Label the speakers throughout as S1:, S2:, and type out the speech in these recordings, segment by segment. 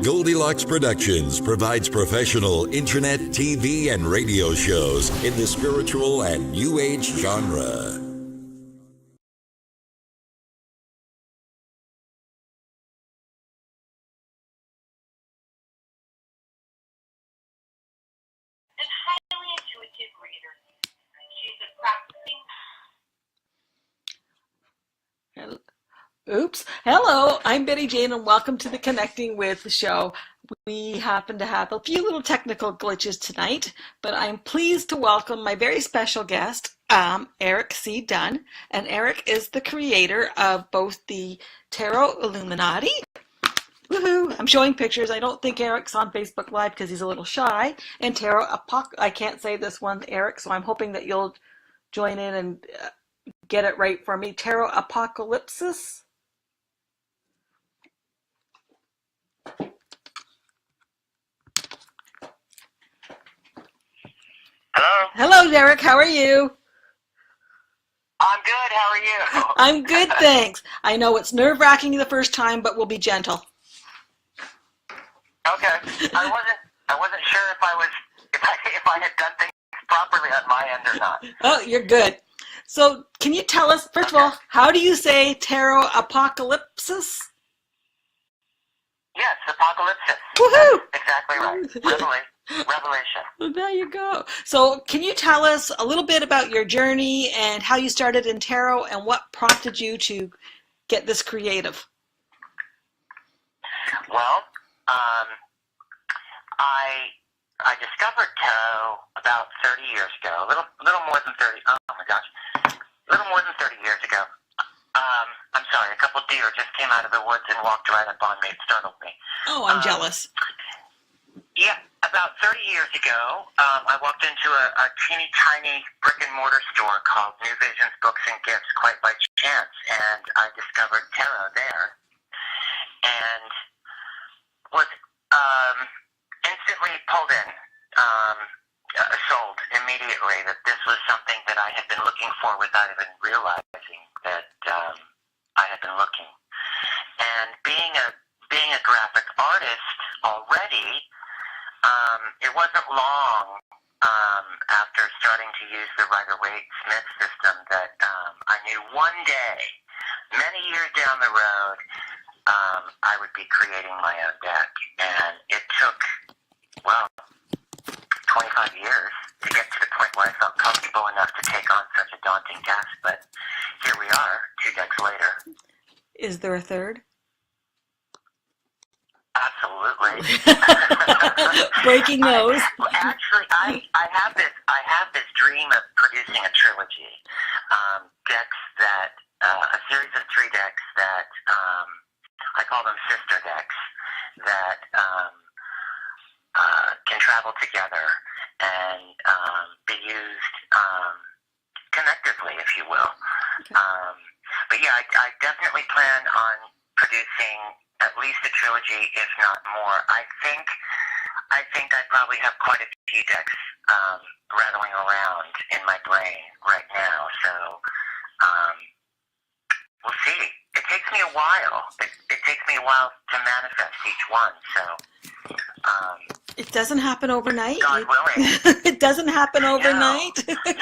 S1: Goldylocks Productions provides professional internet, TV, and radio shows in the spiritual and New Age genre.
S2: Oops. Hello, I'm Betty Jane and welcome to the Connecting With show. We happen to have a few little technical glitches tonight, but I'm pleased to welcome my very special guest, Erik C. Dunne. And Erik is the creator of both the Tarot Illuminati. Woohoo! I'm showing pictures. I don't think Erik's on Facebook Live because he's a little shy. And Tarot I can't say this one, Erik, so I'm hoping that you'll join in and get it right for me. Tarot Apokalypsis.
S3: Hello?
S2: Hello, Erik. How are you?
S3: I'm good. How are you?
S2: I'm good, thanks. I know it's nerve-wracking the first time, but we'll be gentle.
S3: Okay. I wasn't sure if I had done things properly on my end or not.
S2: Oh, you're good. So, can you tell us, first of all, how do you say Tarot Apokalypsis?
S3: Yes, Apokalypsis.
S2: Woohoo!
S3: That's exactly right. Revelation.
S2: Well, there you go. So, can you tell us a little bit about your journey and how you started in tarot and what prompted you to get this creative?
S3: Well, I discovered tarot about 30 years ago. A little more than 30. Oh my gosh, a little more than 30 years ago. I'm sorry. A couple deer just came out of the woods and walked right up on me. It startled me.
S2: Oh, I'm jealous.
S3: Yeah, about 30 years ago, I walked into a teeny tiny brick and mortar store called New Visions Books and Gifts quite by chance, and I discovered tarot there, and was instantly pulled in, sold immediately that this was something that I had been looking for without even realizing that I had been looking. And being a graphic artist already, it wasn't long after starting to use the Rider-Waite-Smith system that I knew one day, many years down the road, I would be creating my own deck. And it took, 25 years to get to the point where I felt comfortable enough to take on such a daunting task. But here we are, 2 decks later.
S2: Is there a third?
S3: Absolutely.
S2: Breaking news.
S3: Actually, I have this dream of producing a trilogy, decks that a series of 3 decks that I call them sister decks that can travel together and be used connectively, if you will.
S2: Okay.
S3: But yeah, I definitely plan on producing at least a trilogy, if not more. I think I probably have quite a few decks rattling around in my brain right now. So we'll see. It takes me a while. It takes me a while to manifest each one. So
S2: It doesn't happen overnight.
S3: God willing.
S2: It doesn't happen overnight.
S3: No. It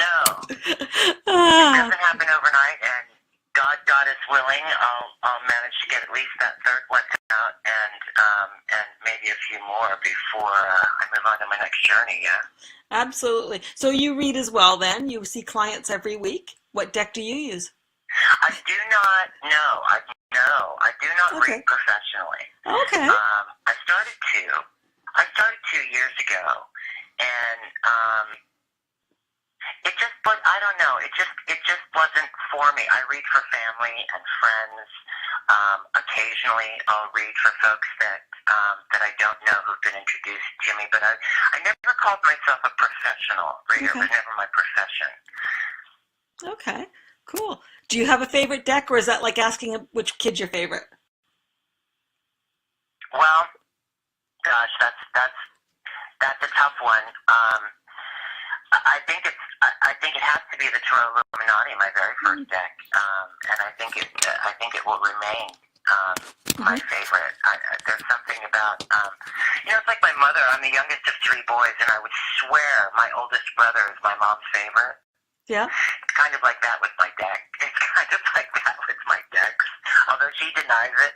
S3: doesn't happen overnight, and God is willing, I'll manage to get at least that third one out, and maybe a few more before I move on to my next journey. Yeah.
S2: Absolutely. So you read as well, then? You see clients every week. What deck do you use?
S3: I do not know. I do not read professionally.
S2: Okay.
S3: I started 2 years ago, and it just, but I don't know. It just wasn't for me. I read for family and friends. Occasionally, I'll read for folks that I don't know who've been introduced to me. But I never called myself a professional reader. It was never my profession.
S2: Okay. Cool. Do you have a favorite deck, or is that like asking which kid's your favorite?
S3: Well, gosh, that's a tough one. I think it has to be the Tarot Illuminati, my very first deck, and I think it will remain my favorite. There's something about, it's like my mother. I'm the youngest of three boys, and I would swear my oldest brother is my mom's favorite.
S2: Yeah.
S3: It's kind of like that with my deck. It's kind of like that with my decks, although she denies it.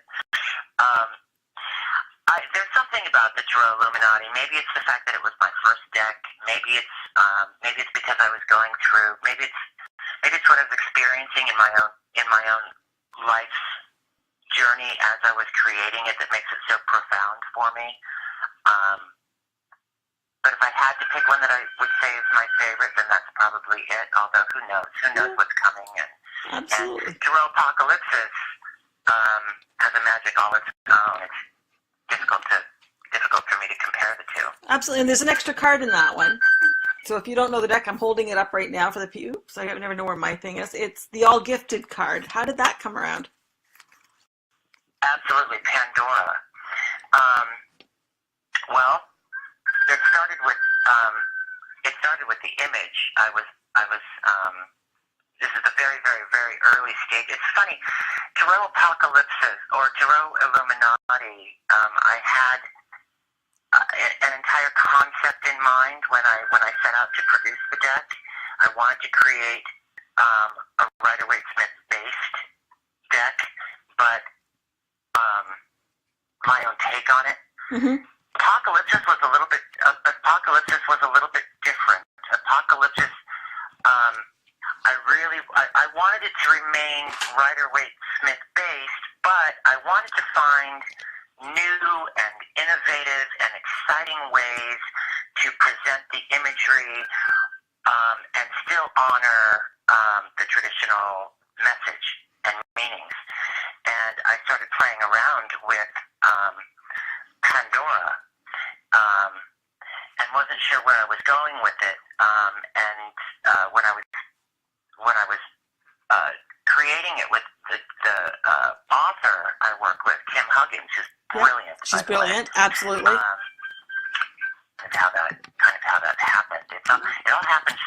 S3: There's something about the Tarot Illuminati. Maybe it's the fact that it was my first deck. Maybe it's because I was going through. Maybe it's what I was experiencing in my own life's journey as I was creating it that makes it so profound for me. But if I had to pick one that I would say is my favorite, then that's probably it. Although who knows? Who knows what's coming?
S2: Absolutely.
S3: And Tarot Apokalypsis has a magic all its own. It's difficult for me to compare the two.
S2: Absolutely, and there's an extra card in that one. So if you don't know the deck, I'm holding it up right now for the pew, so I never know where my thing is. It's the All Gifted card. How did that come around?
S3: Absolutely, Pandora. Well, it started with the image. This is a very, very, very early stage. It's funny, Tarot Apokalypsis or Tarot Illuminati. I had an entire concept in mind when I set out to produce the deck. I wanted to create a Rider-Waite-Smith based deck, but my own take on it.
S2: Mm-hmm.
S3: Apokalypsis was a little bit different. Apokalypsis, I wanted it to remain Rider-Waite-Smith based, but I wanted to find new and innovative and exciting ways to present the imagery and still honor the traditional message and meanings. And I started playing around with Pandora and wasn't sure where I was going with it. When I was creating it with the author I work with, Kim Huggins, who's brilliant.
S2: She's brilliant, absolutely.
S3: And how that happened. It all happened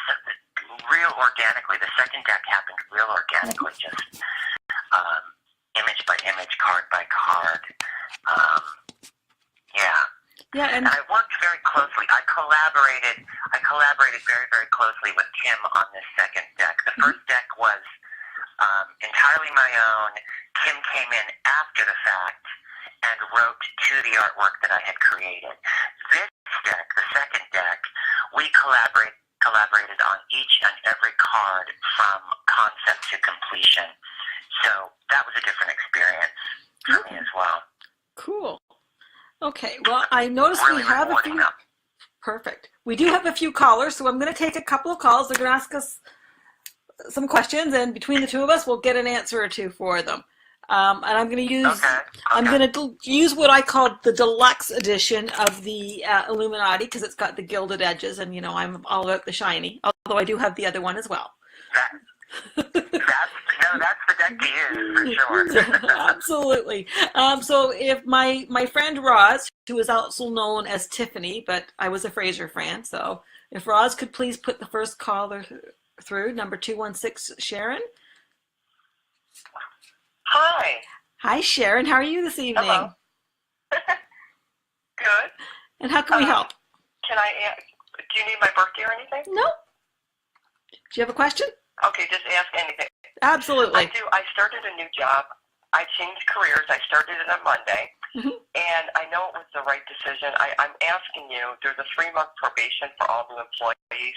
S3: real organically. The second deck happened real organically, just image by image, card by card.
S2: Yeah, and
S3: I worked very closely. I collaborated very, very closely with Kim on this second deck. The first deck was entirely my own. Kim came in after the fact and wrote to the artwork that I had created. This deck, the second deck, we collaborated on each and every card from concept to completion. So that was a different experience for me as well.
S2: Cool. Okay, well, I noticed
S3: Really
S2: we have a few. Perfect. We do have a few callers, so I'm going to take a couple of calls. They're going to ask us some questions, and between the two of us, we'll get an answer or two for them. And I'm going to use I'm going to use what I call the deluxe edition of the Illuminati because it's got the gilded edges, and I'm all about the shiny. Although I do have the other one as well.
S3: That's the deck to use for sure.
S2: Absolutely. So if my friend Roz, who is also known as Tiffany, but I was a Fraser fan, so if Roz could please put the first caller through, number 216, Sharon.
S4: Hi.
S2: Hi, Sharon. How are you this evening?
S4: Hello. Good.
S2: And how can we help?
S4: Do you need my birthday or anything?
S2: No. Do you have a question?
S4: Okay, just ask anything.
S2: Absolutely.
S4: I do. I started a new job. I changed careers. I started it on Monday, and I know it was the right decision. I'm asking you, there's a 3-month probation for all new employees.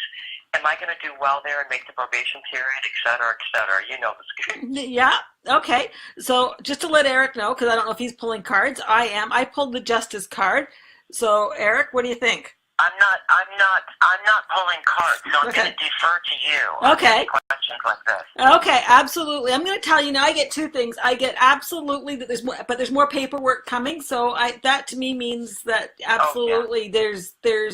S4: Am I going to do well there and make the probation period, et cetera, et cetera? You know the scoop.
S2: Yeah. Okay. So just to let Erik know, because I don't know if he's pulling cards, I am. I pulled the Justice card. So Erik, what do you think?
S3: I'm not pulling cards, so I'm going to defer to you.
S2: Okay.
S3: Questions like this.
S2: Okay, absolutely. I'm going to tell you now. I get two things. I get absolutely that there's more paperwork coming. So that to me means that absolutely there's going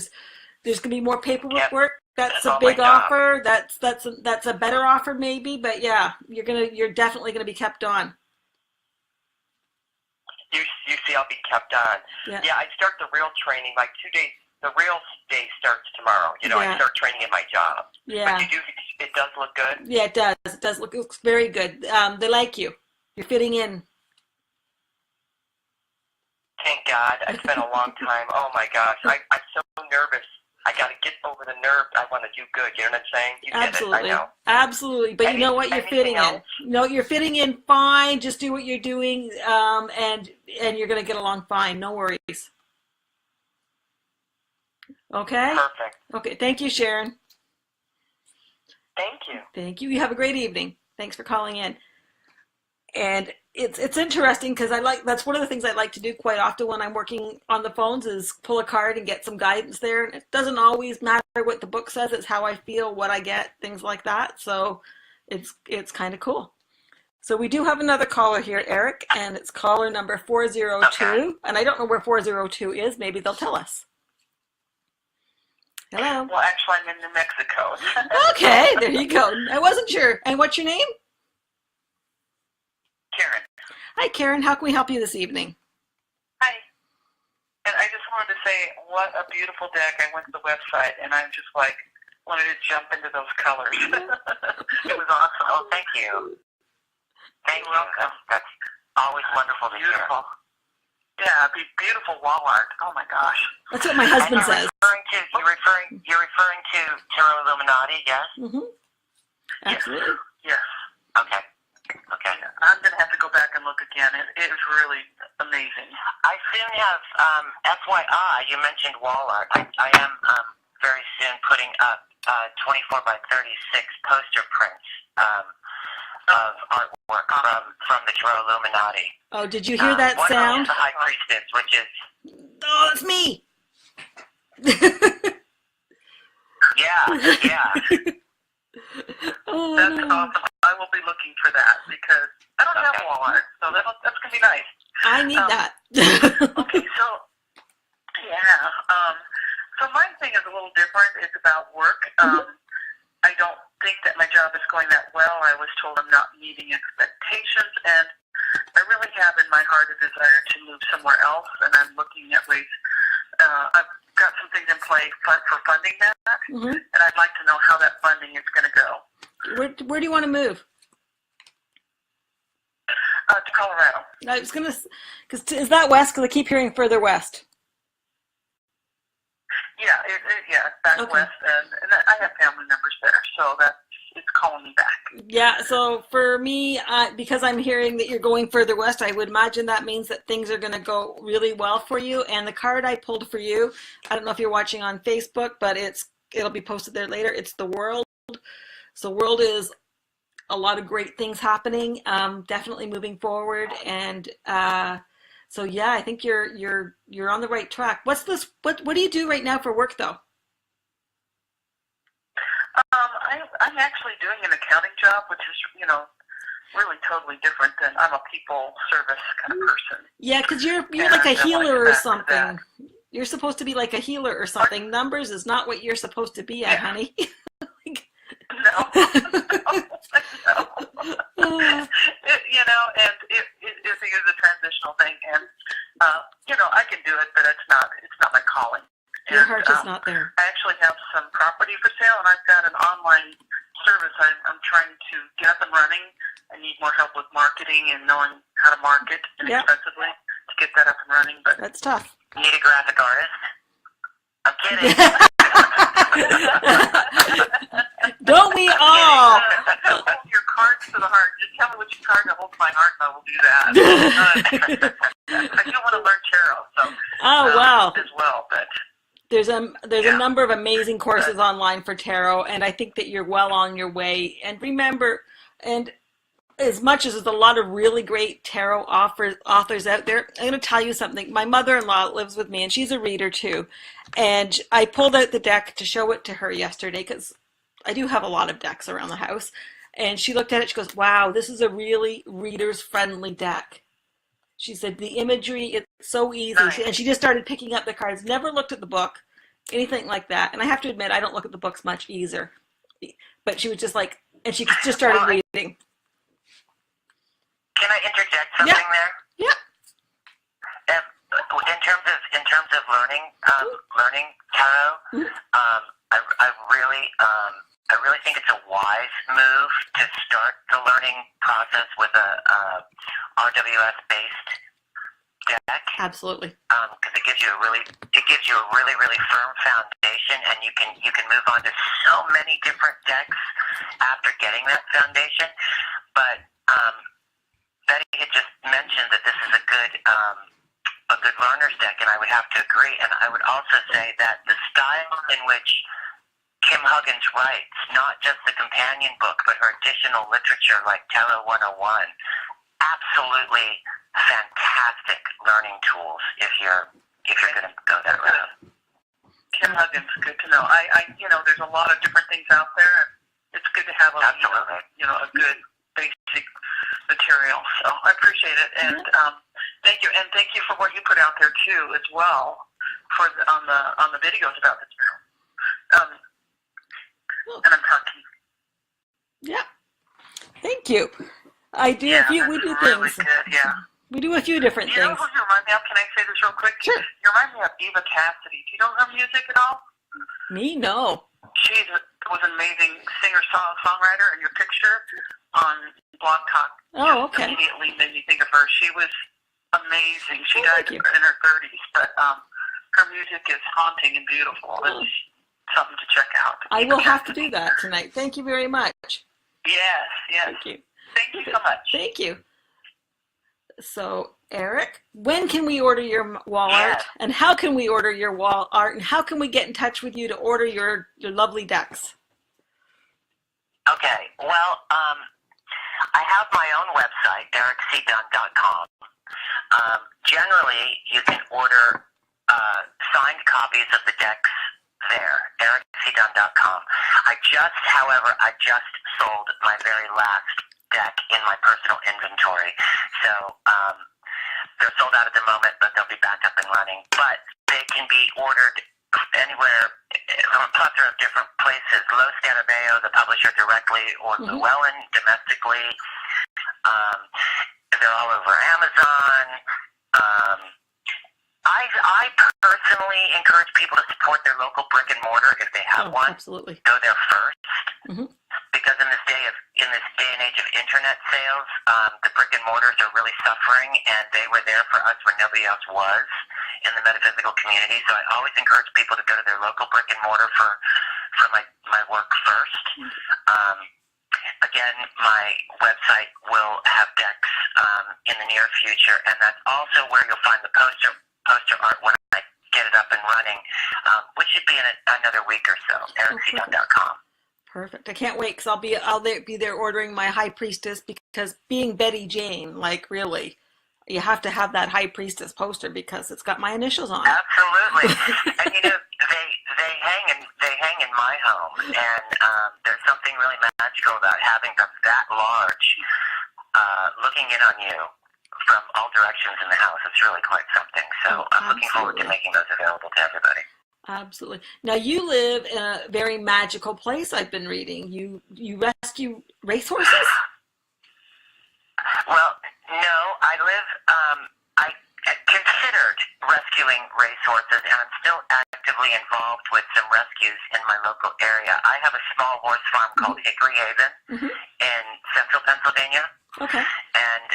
S2: to be more paperwork work. That's a big offer. That's a better offer maybe, but yeah, you're definitely going to be kept on.
S4: You see, I'll be kept on. Yeah, I start the real training like 2 days. The real day starts tomorrow. I start training in my job.
S2: Yeah.
S4: But it does look good?
S2: Yeah, it does. It looks very good. They like you. You're fitting in.
S4: Thank God. It's been a long time. Oh, my gosh. I'm so nervous. I got to get over the nerve. I want to do good. You know what I'm saying? You
S2: Absolutely.
S4: get it. I know.
S2: Absolutely. But you know what? You're fitting in. No, you're fitting in fine. Just do what you're doing, and you're going to get along fine. No worries. Okay?
S4: Perfect.
S2: Okay. Thank you, Sharon.
S4: Thank you.
S2: Thank you. You have a great evening. Thanks for calling in. And it's interesting because that's one of the things I like to do quite often when I'm working on the phones is pull a card and get some guidance there. And it doesn't always matter what the book says. It's how I feel, what I get, things like that. So it's kind of cool. So we do have another caller here, Erik, and it's caller number 402. Okay. And I don't know where 402 is. Maybe they'll tell us. Hello.
S4: Well, actually, I'm in New Mexico.
S2: Okay, there you go. I wasn't sure. And what's your name?
S4: Karen.
S2: Hi, Karen. How can we help you this evening?
S5: Hi. And I just wanted to say, what a beautiful deck. I went to the website, and I'm just like, wanted to jump into those colors.
S4: It was awesome. Oh, thank you. Thank you. That's always wonderful to hear.
S5: Yeah, beautiful wall art. Oh my gosh.
S2: That's what my husband says.
S4: You're referring to Tarot Illuminati, yes?
S2: Mm-hmm. Absolutely.
S5: Yes.
S4: Okay. Okay.
S5: I'm going to have to go back and look again. It was really amazing.
S4: I soon have, FYI, you mentioned wall art. I am very soon putting up 24 by 36 poster prints of artwork from the Tarot Illuminati.
S2: Oh, did you hear that
S4: one
S2: sound?
S4: One is the High Priestess, which is...
S2: Oh, that's me!
S4: Yeah.
S2: Oh,
S5: that's
S2: no.
S5: awesome. I will be looking for that because I don't have wall art, so that's going to be nice.
S2: I need that.
S5: Okay, so, yeah. So my thing is a little different. It's about work. I don't think that my job is going that well. I was told I'm not meeting expectations, and I really have in my heart a desire to move somewhere else, and I'm looking at ways. I've got some things in play for funding that, and I'd like to know how that funding is going to go.
S2: Where do you want to move?
S5: To Colorado.
S2: I was gonna, is that west? Because I keep hearing further west.
S5: Yeah, it's back west, and I have family members there, so it's calling me back.
S2: Yeah, so for me, because I'm hearing that you're going further west, I would imagine that means that things are going to go really well for you. And the card I pulled for you, I don't know if you're watching on Facebook, but it'll be posted there later. It's the World. So World is a lot of great things happening, definitely moving forward, and so yeah, I think you're on the right track. What's this? What do you do right now for work, though?
S5: I'm actually doing an accounting job, which is really totally different than I'm a people service kind of person.
S2: Yeah, because you're like a healer or something. You're supposed to be like a healer or something. Numbers is not what you're supposed to be at, honey.
S5: No. And it is a transitional thing, and I can do it, but it's not my calling.
S2: Your heart is not there.
S5: I actually have some property for sale, and I've got an online service I'm trying to get up and running. I need more help with marketing and knowing how to market inexpensively to get that up and running. But
S2: that's tough.
S4: You need a graphic artist? I'm kidding.
S2: Don't we all?
S5: Hold your cards to the heart. Just tell me which card to hold to my heart, and I will do that. I do want to learn tarot, so
S2: wow.
S5: as well, but.
S2: There's a number of amazing courses online for tarot, and I think that you're well on your way. And remember, and as much as there's a lot of really great tarot authors out there, I'm going to tell you something. My mother-in-law lives with me, and she's a reader too. And I pulled out the deck to show it to her yesterday because I do have a lot of decks around the house. And she looked at it, she goes, wow, this is a really readers-friendly deck. She said the imagery, it's so easy.
S5: Nice.
S2: And she just started picking up the cards, never looked at the book, anything like that. And I have to admit, I don't look at the books much either. But she was just like, and she just started reading.
S4: Can I interject something there?
S2: Yeah.
S4: In terms of learning tarot, I really think it's a wise move to start the learning process with a RWS based
S3: deck.
S2: Absolutely.
S3: Because it gives you a really firm foundation, and you can move on to so many different decks after getting that foundation. But Betty had just mentioned that this is a good learner's deck, and I would have to agree. And I would also say that the style in which Kim Huggins writes, not just the companion book, but her additional literature like Tarot 101, absolutely fantastic learning tools if you're going to go that route.
S5: Kim Huggins, good to know. I there's a lot of different things out there. It's good to have a good basic material. So I appreciate it, and thank you, and thank you for what you put out there too, as well, on the videos about this film. And I'm talking.
S2: Yeah. Thank you. We do
S5: really
S2: things.
S5: Good, yeah.
S2: We do a few different
S5: You know
S2: things.
S5: who you remind me of? Can I say this real quick?
S2: Sure.
S5: You remind me of Eva Cassidy. Do you know her music at all?
S2: Me? No.
S5: She was an amazing singer-songwriter, and your picture on Blog Talk just immediately made me think of her. She was amazing. She died in her 30s, but her music is haunting and beautiful. It's something to check out.
S2: I will have to do that tonight. Thank you very much.
S5: Yes.
S2: Thank you.
S5: Thank you so much.
S2: Thank you. So, Erik, when can we order your wall art? And how can we order your wall art? And how can we get in touch with you to order your lovely decks?
S3: Okay. Well, I have my own website, ericcdunne.com. Generally, you can order signed copies of the decks there, ericcdunne.com. I just sold my very last deck in my personal inventory. So they're sold out at the moment, but they'll be back up and running. But they can be ordered anywhere from a plethora of different places. Lo Scarabeo, the publisher, directly, or Llewellyn domestically. They're all over Amazon. I personally encourage people to support their local brick and mortar if they have one.
S2: Absolutely.
S3: Go there first, because in this day and age of internet sales, the brick and mortars are really suffering, and they were there for us when nobody else was in the metaphysical community. So I always encourage people to go to their local brick and mortar for my work first. Again, my website will have decks in the near future, and that's also where you'll find the poster art when I get it up and running, which should be in another week or so. ericcdunne.com.
S2: Perfect. I can't wait because I'll be there ordering my High Priestess, because being Betty Jane, like, really, you have to have that High Priestess poster because it's got my initials on it.
S3: Absolutely. And they hang in my home, and there's something really magical about having them that large, looking in on you from all directions in the house. It's really quite something. So I'm looking forward to making those available to everybody.
S2: Absolutely. Now, you live in a very magical place, I've been reading. You rescue racehorses?
S3: Well, no, I considered rescuing racehorses, and I'm still actively involved with some rescues in my local area. I have a small horse farm called Hickory Haven in central Pennsylvania. Okay. And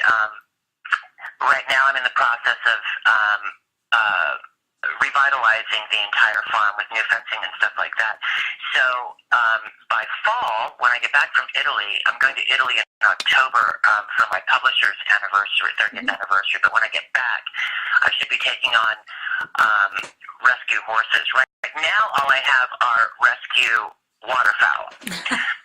S3: right now I'm in the process of revitalizing the entire farm with new fencing and stuff like that. So by fall, when I get back from Italy, I'm going to Italy in October for my publisher's anniversary, 30th anniversary. But when I get back, I should be taking on rescue horses. Right now, all I have are rescue waterfowl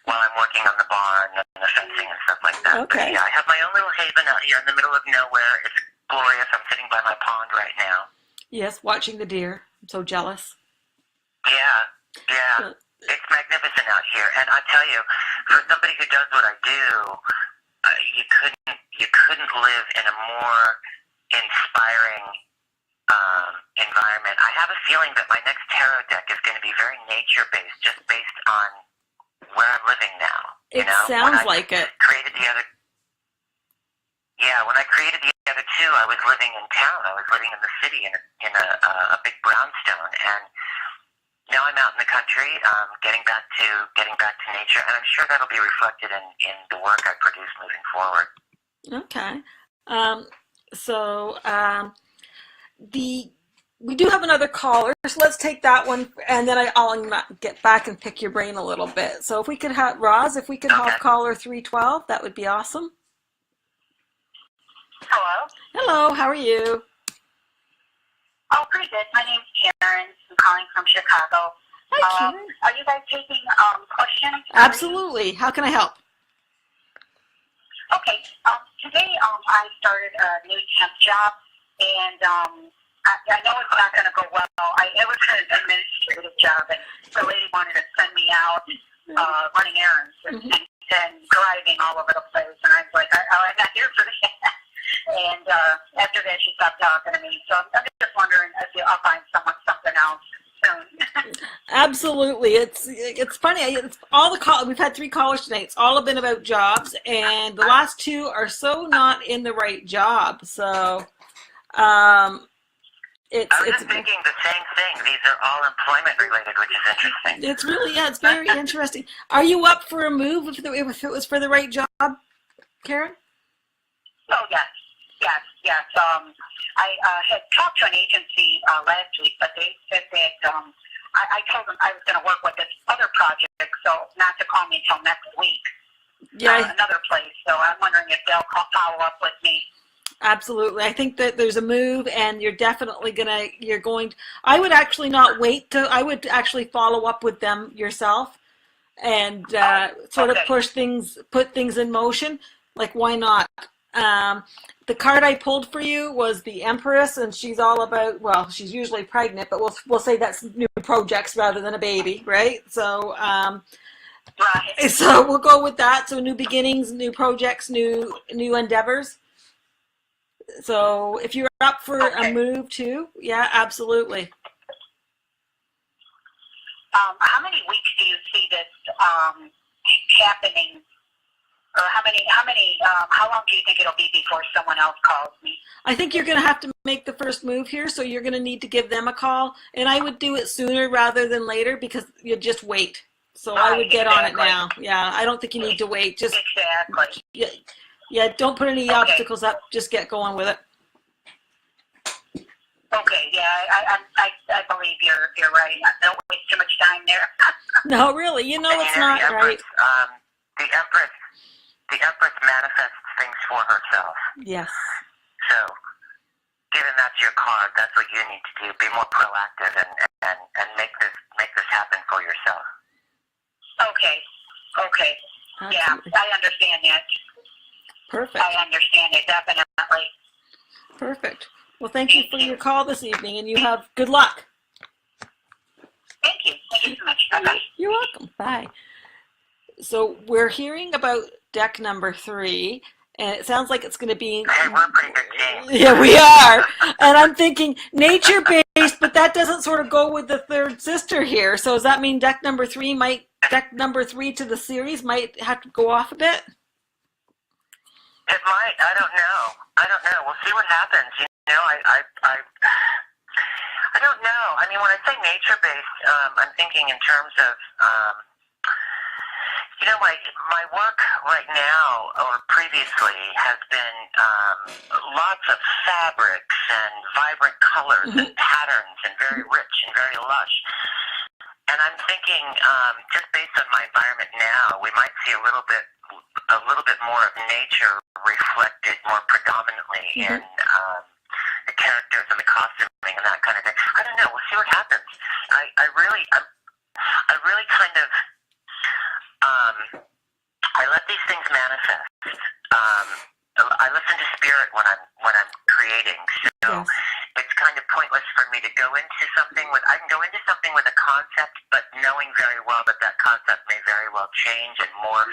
S3: while I'm working on the barn and the fencing and stuff like that.
S2: Okay.
S3: But, yeah, I have my own little haven out here in the middle of nowhere. It's glorious. I'm sitting by my pond right now.
S2: Yes, watching the deer. I'm so jealous.
S3: Yeah. It's magnificent out here. And I tell you, for somebody who does what I do, you couldn't live in a more inspiring environment. I have a feeling that my next tarot deck is going to be very nature-based, just based on where I'm living now.
S2: It sounds like it.
S3: When I created the other two, I was living in town. I was living in the city in a big brownstone, and now I'm out in the country, getting back to nature, and I'm sure that'll be reflected in the work I produce moving forward.
S2: Okay. we do have another caller, so let's take that one, and then I'll get back and pick your brain a little bit. So if we could have Roz, if we could have caller 312, that would be awesome.
S5: Hello.
S2: Hello, how are you?
S5: Oh, pretty good. My name's Karen. I'm calling from Chicago.
S2: Hi, Karen.
S5: Are you guys taking questions?
S2: Absolutely. How can I help?
S5: Okay. Today I started a new temp job, and I know it's not going to go well. It was an administrative job, and the lady wanted to send me out running errands and driving all over the place, and I was like, I'm not here for that. And after that, she stopped talking to me. So I'm just wondering if I'll find something else soon.
S2: Absolutely. It's funny. It's all we've had 3 callers tonight. It's all been about jobs, and the last 2 are so not in the right job. So
S3: I was just thinking the same thing. These are all employment related, which is interesting.
S2: It's really, it's very interesting. Are you up for a move if it was for the right job, Karen?
S5: Oh, yes. I had talked to an agency last week, but they said that I told them I was going to work with this other project, so not to call me until next week.
S2: Yeah.
S5: Another place. So I'm wondering if they'll follow up with me.
S2: Absolutely. I think that there's a move, and you're definitely I would actually not wait I would actually follow up with them yourself and sort of put things in motion. Like, why not? The card I pulled for you was the Empress, and she's all about, well, she's usually pregnant, but we'll say that's new projects rather than a baby, right? So,
S5: Right.
S2: So we'll go with that. So new beginnings, new projects, new endeavors. So if you're up for a move too, yeah, absolutely.
S5: How many weeks do you see this happening? Or how long do you think it'll be before someone else calls me?
S2: I think you're going to have to make the first move here, so you're going to need to give them a call. And I would do it sooner rather than later, because you just wait. So I would get on it now. Yeah, I don't think you need to wait. Just
S5: exactly.
S2: Yeah, don't put any obstacles up. Just get going with it.
S5: Okay, yeah, I believe you're right. Don't waste too much time there.
S2: No, really, it's not right.
S3: The Empress manifests things for herself.
S2: Yes.
S3: So, given that's your card, that's what you need to do. Be more proactive and make this happen for yourself.
S5: Okay.
S2: Absolutely.
S5: Yeah, I understand that.
S2: Perfect.
S5: I understand it, definitely.
S2: Perfect. Well, thank you for your call this evening, and you have good luck.
S5: Thank you. Thank you so much. Bye-bye.
S2: You're welcome. Bye. So we're hearing about deck number 3, and it sounds like it's going to be...
S3: Hey, we're a pretty good team.
S2: Yeah, we are. And I'm thinking nature-based, but that doesn't sort of go with the third sister here. So does that mean deck number 3 to the series might have to go off a bit?
S3: It might. I don't know. We'll see what happens. I don't know. I mean, when I say nature-based, I'm thinking in terms of, my work right now or previously has been lots of fabrics and vibrant colors and patterns and very rich and very lush. And I'm thinking, just based on my environment now, we might see a little bit more of nature reflected more predominantly in the characters and the costuming and that kind of thing. I don't know. We'll see what happens. I really kind of I let these things manifest. I listen to spirit when I'm creating. So it's kind of pointless for me to go into something I can go into something with a concept, but knowing very well that concept may very well change and morph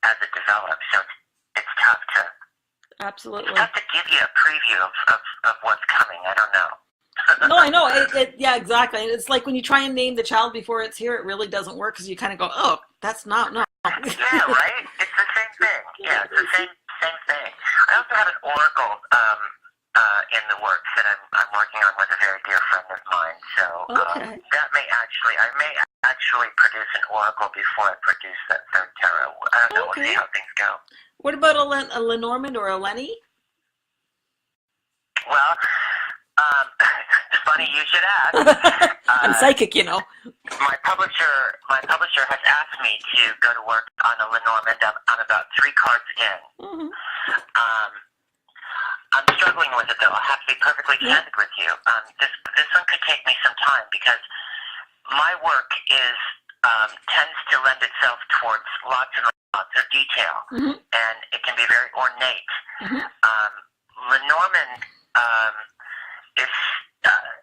S3: as it develops. So it's tough to
S2: Absolutely.
S3: It's tough to give you a preview of what's coming. I don't know.
S2: No, I know. Yeah, exactly. It's like when you try and name the child before it's here, it really doesn't work because you kind of go, oh, that's not, no.
S3: Yeah, right? It's the same thing. Yeah, it's the same thing. I also have an oracle in the works that I'm working on with a very dear friend of mine. So that may actually produce an oracle before I produce that third tarot. I don't know. We'll see how things go.
S2: What about a Lenormand or a Lenny?
S3: Well, It's funny you should ask.
S2: I'm psychic, you know.
S3: My publisher has asked me to go to work on a Lenormand. I'm about 3 cards in.
S2: Mm-hmm.
S3: I'm struggling with it, though. I'll have to be perfectly candid with you. This one could take me some time because my work tends to lend itself towards lots and lots of detail, and it can be very ornate. Lenormand is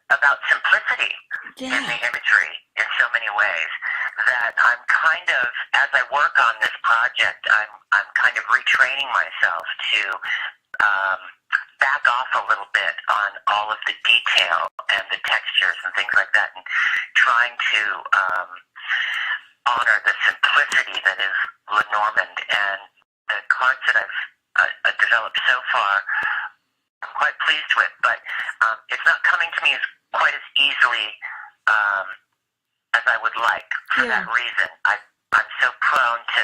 S3: about simplicity in the imagery in so many ways that I'm kind of, as I work on this project, I'm kind of retraining myself to back off a little bit on all of the detail and the textures and things like that, and trying to honor the simplicity that is Lenormand. And the cards that I've developed so far, I'm quite pleased with, but it's not coming to me quite as easily as I would like. For that reason, I'm so prone to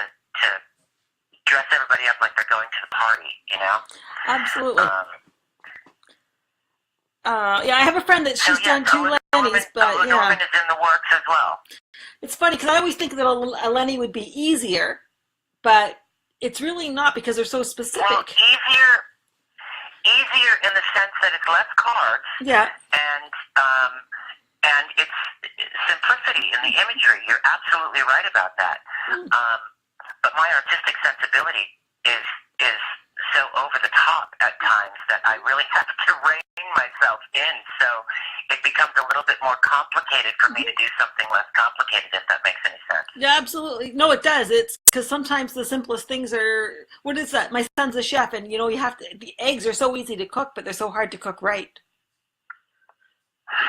S3: dress everybody up like they're going to the party, you know?
S2: Absolutely. I have a friend that she's done 2 Lennies, but
S3: Lenormand is in the works as well.
S2: It's funny because I always think that a Lenny would be easier, but it's really not because they're so specific.
S3: Well, easier in the sense that it's less cards.
S2: Yeah.
S3: And it's simplicity in the imagery. You're absolutely right about that. But my artistic sensibility is so over the top at times that I really have to rein myself in. So it becomes a little bit more complicated for me to do something less complicated, if that makes any sense.
S2: Yeah, absolutely. No, it does. It's because sometimes the simplest things are, what is that? My son's a chef, and you know, the eggs are so easy to cook, but they're so hard to cook right.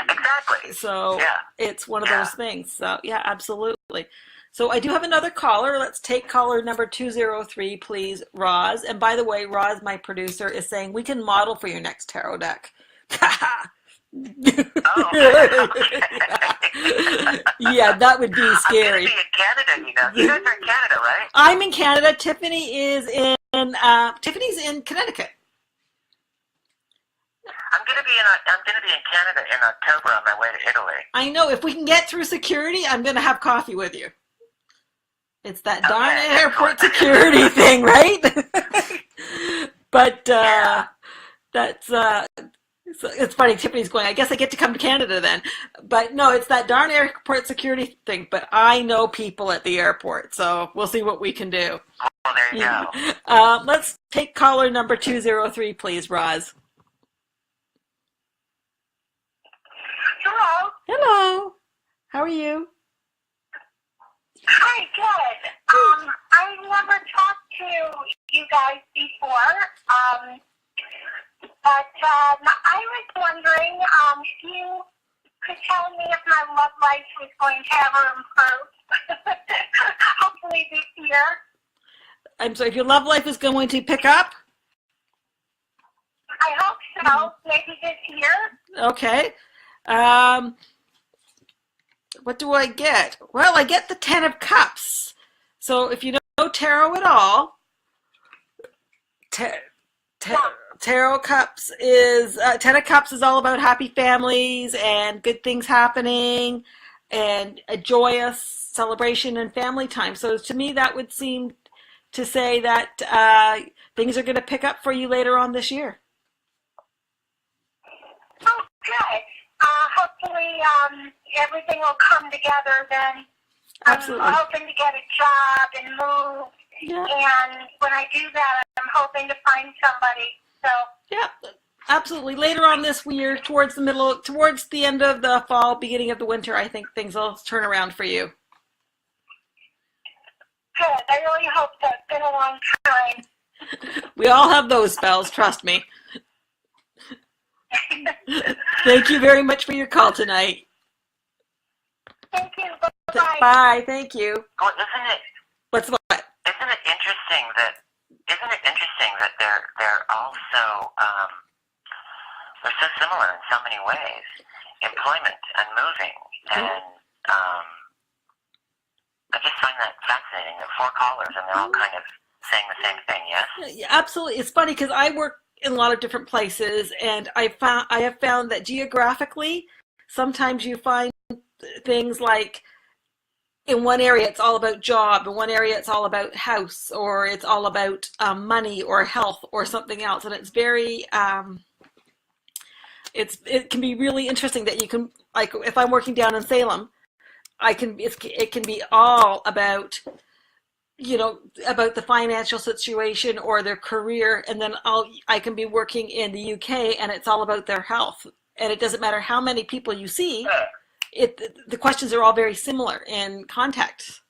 S3: Exactly.
S2: So it's one of those things. So yeah, absolutely. So I do have another caller. Let's take caller number 203, please, Roz. And by the way, Roz, my producer, is saying we can model for your next tarot deck. Yeah, that would be scary.
S3: I'm going to be in Canada, you know. You guys are in Canada, right?
S2: I'm in Canada. Tiffany is Tiffany's in Connecticut.
S3: I'm going to be in Canada in October on my way to Italy.
S2: I know. If we can get through security, I'm going to have coffee with you. It's that darn airport security thing, right? But that's it's funny. Tiffany's going, I guess I get to come to Canada then. But no, it's that darn airport security thing. But I know people at the airport, so we'll see what we can do.
S3: Oh, there you go.
S2: Let's take caller number 203, please, Roz.
S5: Hello.
S2: Hello. How are you?
S5: Hi, good. I never talked to you guys before, but I was wondering if you could tell me if my love life was going to ever improve. Hopefully this year.
S2: I'm sorry, if your love life is going to pick up?
S5: I hope so. Maybe this year.
S2: Okay. What do I get? Well, I get the 10 of Cups. So if you know tarot at all, Tarot Cups is, 10 of Cups is all about happy families and good things happening and a joyous celebration and family time. So to me, that would seem to say that things are going to pick up for you later on this year.
S5: Oh, good. Hopefully everything will come together then.
S2: Absolutely.
S5: I'm hoping to get a job and move. Yeah. And when I do that, I'm hoping to find somebody. So
S2: yeah, absolutely. Later on this year, towards the end of the fall, beginning of the winter, I think things will turn around for you.
S5: Good. I really hope so. It's been a long time.
S2: We all have those spells, trust me. Thank you very much for your call tonight.
S5: Thank you. Bye.
S2: Bye. Thank you.
S3: Well, isn't it?
S2: What's what?
S3: Isn't it interesting that they're also they're so similar in so many ways, employment and moving, and I just find that fascinating. There are 4 callers, and they're all kind of saying the same thing. Yes.
S2: Yeah, absolutely. It's funny because I work in a lot of different places, and I have found that geographically, sometimes you find things like in one area it's all about job, in one area it's all about house, or it's all about money or health or something else, and it's very it can be really interesting that you can, like, if I'm working down in Salem, it can be all about, you know, about the financial situation or their career, and then I can be working in the UK and it's all about their health, and it doesn't matter how many people you see. The questions are all very similar in context.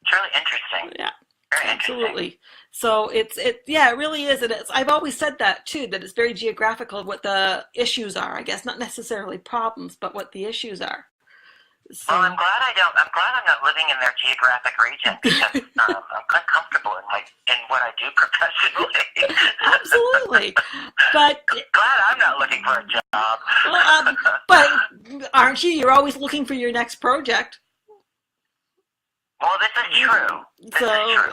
S3: It's really interesting.
S2: Yeah,
S3: very
S2: absolutely. So it really is, and I've always said that too, that it's very geographical what the issues are. I guess not necessarily problems, but what the issues are. So,
S3: well, I'm glad I'm not living in their geographic region, because I'm quite comfortable in what I do professionally.
S2: Absolutely, but
S3: glad I'm not looking for a job.
S2: Well, but aren't you? You're always looking for your next project.
S3: Well, this is true. This is true.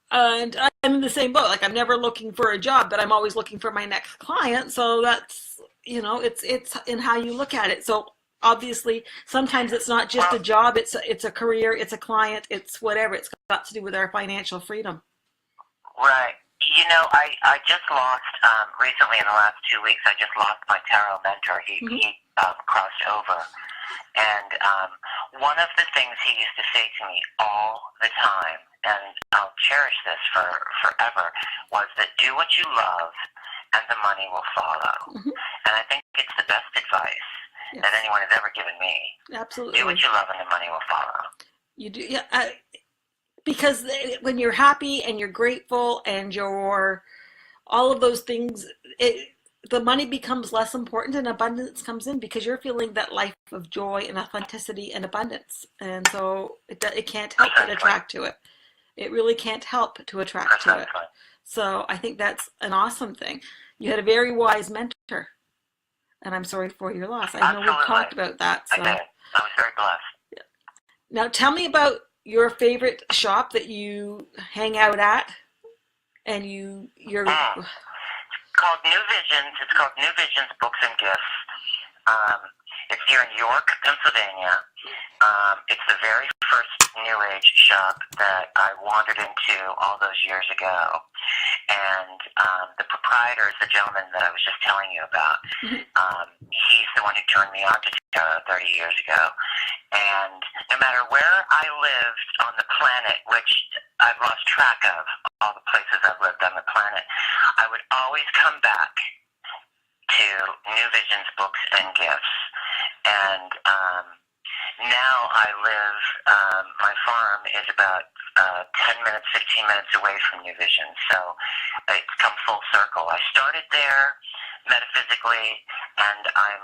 S2: And I'm in the same boat. Like, I'm never looking for a job, but I'm always looking for my next client. So that's, you know, it's in how you look at it. So obviously, sometimes it's not just a job. It's a career. It's a client. It's whatever. It's got to do with our financial freedom.
S3: Right. You know, I just lost, recently in the last 2 weeks, I just lost my tarot mentor. He crossed over. And one of the things he used to say to me all the time, and I'll cherish this forever, was that do what you love and the money will follow. And I think it's the best advice that anyone has ever given me.
S2: Absolutely.
S3: Do what you love and the money will follow.
S2: You do, yeah. Because when you're happy and you're grateful and you're all of those things, the money becomes less important and abundance comes in, because you're feeling that life of joy and authenticity and abundance. And so it can't help but attract to it. It really can't help to attract to it. So I think that's an awesome thing. You had a very wise mentor, and I'm sorry for your loss. I know we've talked about that. So.
S3: I did. I was very blessed.
S2: Now tell me about your favorite shop that you hang out at, and you're...
S3: It's called New Visions. It's called New Visions Books and Gifts. It's here in York, Pennsylvania. It's the very first New Age shop that I wandered into all those years ago. And the proprietor is the gentleman that I was just telling you about. He's the one who turned me on to tarot 30 years ago. And no matter where I lived on the planet, which I've lost track of, all the places I've lived on the planet, I would always come back to New Visions Books and Gifts. And now I live, my farm is about 10 minutes, 15 minutes away from New Visions. So it's come full circle. I started there metaphysically, and I'm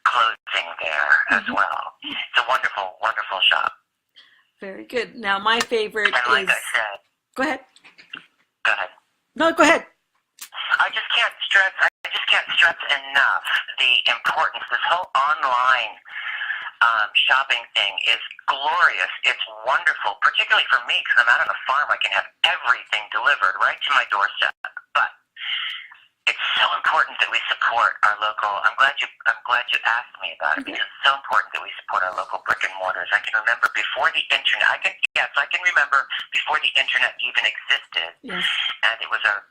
S3: closing there as well. It's a wonderful, wonderful shop.
S2: Very good. Now my favorite
S3: and like
S2: is...
S3: I said...
S2: Go ahead.
S3: Go ahead.
S2: No, go ahead.
S3: I just can't stress enough the importance. This whole online shopping thing is glorious. It's wonderful, particularly for me, because I'm out on a farm. I can have everything delivered right to my doorstep. But it's so important that we support our local. I'm glad you asked me about it, because it's so important that we support our local brick and mortars. I can remember before the internet. I can remember before the internet even existed. Yes. And it was our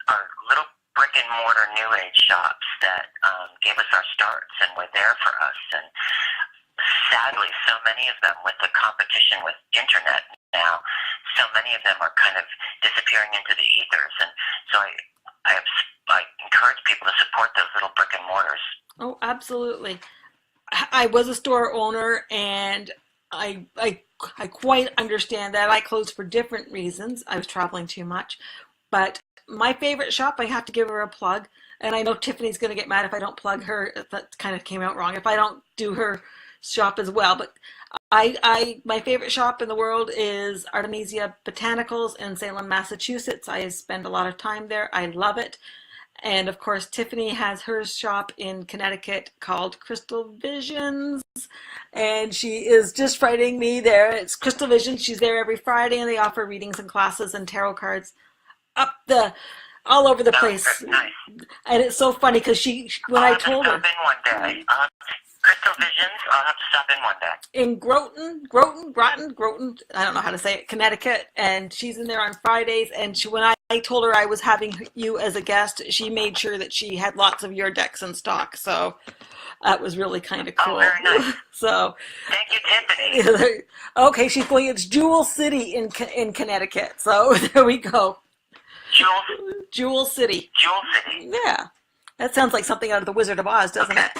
S3: little brick and mortar New Age shops that gave us our starts and were there for us. And sadly, so many of them, with the competition with internet now, so many of them are kind of disappearing into the ethers. And so I encourage people to support those little brick and mortars.
S2: Oh, absolutely. I was a store owner, and I quite understand that. I closed for different reasons. I was traveling too much. But my favorite shop, I have to give her a plug. And I know Tiffany's going to get mad if I don't plug her. That kind of came out wrong. If I don't do her shop as well. But my favorite shop in the world is Artemisia Botanicals in Salem, Massachusetts. I spend a lot of time there. I love it. And of course, Tiffany has her shop in Connecticut called Crystal Visions. And she is just writing me there. It's Crystal Visions. She's there every Friday, and they offer readings and classes and tarot cards up the all over the
S3: Oh,
S2: place.
S3: very nice.
S2: And it's so funny because when I told her.
S3: I'll have to stop in one day. Crystal Visions, I'll have to stop in one day.
S2: In Groton, I don't know how to say it, Connecticut, and she's in there on Fridays. And when I told her I was having you as a guest, she made sure that she had lots of your decks in stock. So that was really kind of cool.
S3: Oh, very nice.
S2: So
S3: thank you, Tiffany.
S2: Okay, she's going. It's Jewel City in Connecticut. So there we go. Jewel City.
S3: Jewel City.
S2: Yeah, that sounds like something out of the Wizard of Oz, doesn't it?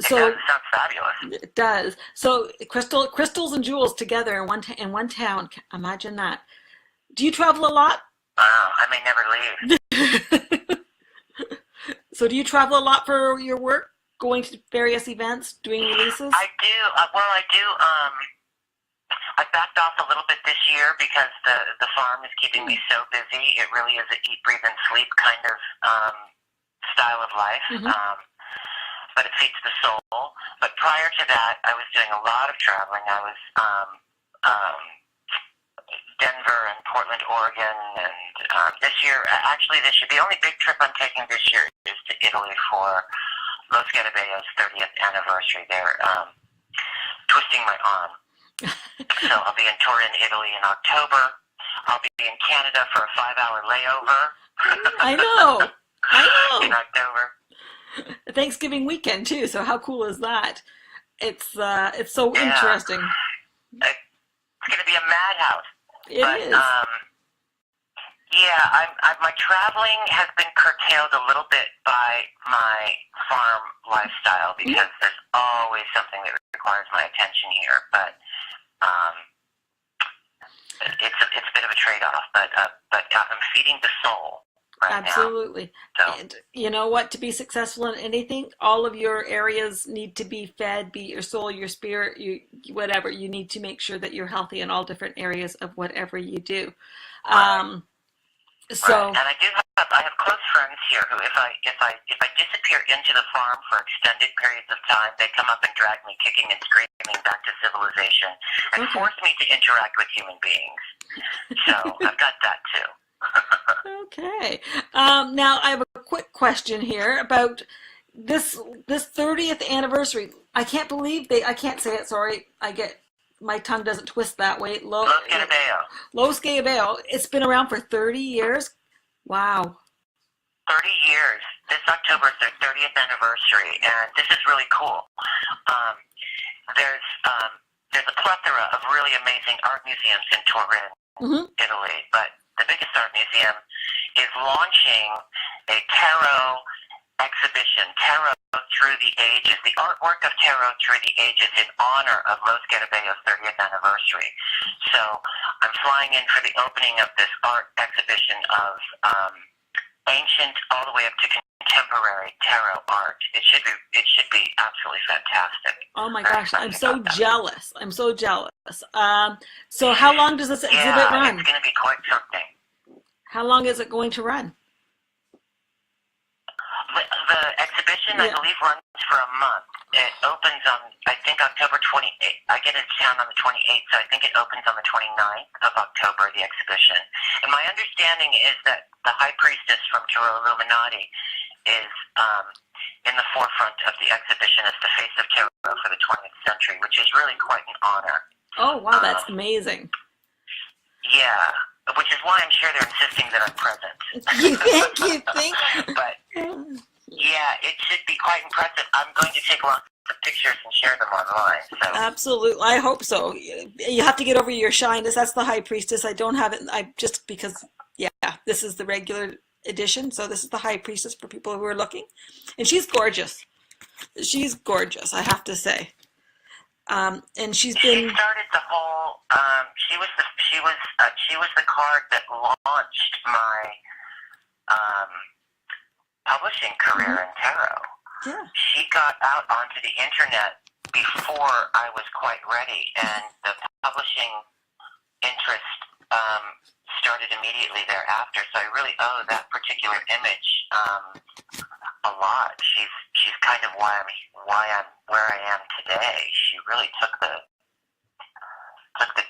S2: So
S3: it sounds fabulous.
S2: It does. So crystals and jewels together in one town. Imagine that. Do you travel a lot?
S3: I may never leave.
S2: So do you travel a lot for your work? Going to various events, doing releases?
S3: I do. I do. I backed off a little bit this year because the farm is keeping me so busy. It really is an eat, breathe, and sleep kind of style of life.
S2: Mm-hmm.
S3: But it feeds the soul. But prior to that, I was doing a lot of traveling. I was Denver and Portland, Oregon, and this year, the only big trip I'm taking this year is to Italy for Los Garabeo's 30th anniversary. They're twisting my arm. So I'll be in Turin, Italy in October. I'll be in Canada for a 5-hour layover.
S2: I know.
S3: In October.
S2: Thanksgiving weekend too. So how cool is that? It's so interesting.
S3: It's going to be a madhouse.
S2: It is.
S3: My traveling has been curtailed a little bit by my farm lifestyle because there's always something that requires my attention here. But it's a bit of a trade-off. But I'm feeding the soul. Right
S2: Absolutely.
S3: So,
S2: and you know what? To be successful in anything, all of your areas need to be fed, be it your soul, your spirit, whatever. You need to make sure that you're healthy in all different areas of whatever you do.
S3: Right.
S2: So,
S3: and I have close friends here who, if I disappear into the farm for extended periods of time, they come up and drag me kicking and screaming back to civilization and force me to interact with human beings. So I've got that too.
S2: Okay. Now I have a quick question here about this 30th anniversary. I can't believe I can't say it. Sorry, my tongue doesn't twist that way. Los Galloped. It's been around for 30 years. Wow.
S3: 30 years. This October is their 30th anniversary, and this is really cool. There's a plethora of really amazing art museums in Turin, Italy, but the biggest art museum is launching a tarot exhibition, Tarot Through the Ages, the artwork of Tarot Through the Ages in honor of Los Garabeo's 30th anniversary. So I'm flying in for the opening of this art exhibition of ancient all the way up to contemporary tarot art. It should be absolutely fantastic.
S2: Oh my gosh, I'm so jealous. So how long does this exhibit run?
S3: It's going to be quite something.
S2: How long is it going to run?
S3: The exhibition, I believe, runs for a month. It opens on, I think, October 28th. I get into town on the 28th, so I think it opens on the 29th of October, the exhibition. And my understanding is that the High Priestess from Tarot Illuminati is in the forefront of the exhibition as the face of tarot for the 20th century, which is really quite an honor.
S2: Oh, wow, that's amazing.
S3: Yeah, which is why I'm sure they're insisting that I'm present.
S2: You think?
S3: But, yeah, it should be quite impressive. I'm going to take lots of pictures and share them online. So.
S2: Absolutely, I hope so. You have to get over your shyness. That's the High Priestess. I don't have it. Because this is the regular edition, so this is the High Priestess for people who are looking, and she's gorgeous. She's gorgeous, I have to say. And she started
S3: the whole. She was the card that launched my publishing career in tarot.
S2: Yeah.
S3: She got out onto the internet before I was quite ready, and the publishing interest started immediately thereafter. So I really owe that particular image a lot. She's kind of why I'm where I am today. She really took the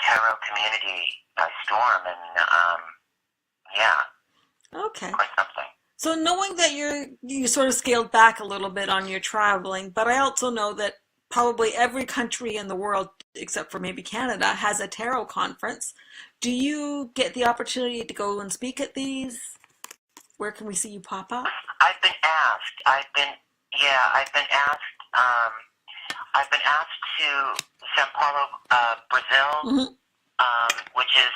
S3: tarot community by storm, and
S2: Okay.
S3: or something.
S2: So knowing that you sort of scaled back a little bit on your traveling, but I also know that probably every country in the world, except for maybe Canada, has a tarot conference. Do you get the opportunity to go and speak at these? Where can we see you pop up?
S3: I've been asked. I've been asked. I've been asked to Sao Paulo, Brazil, which is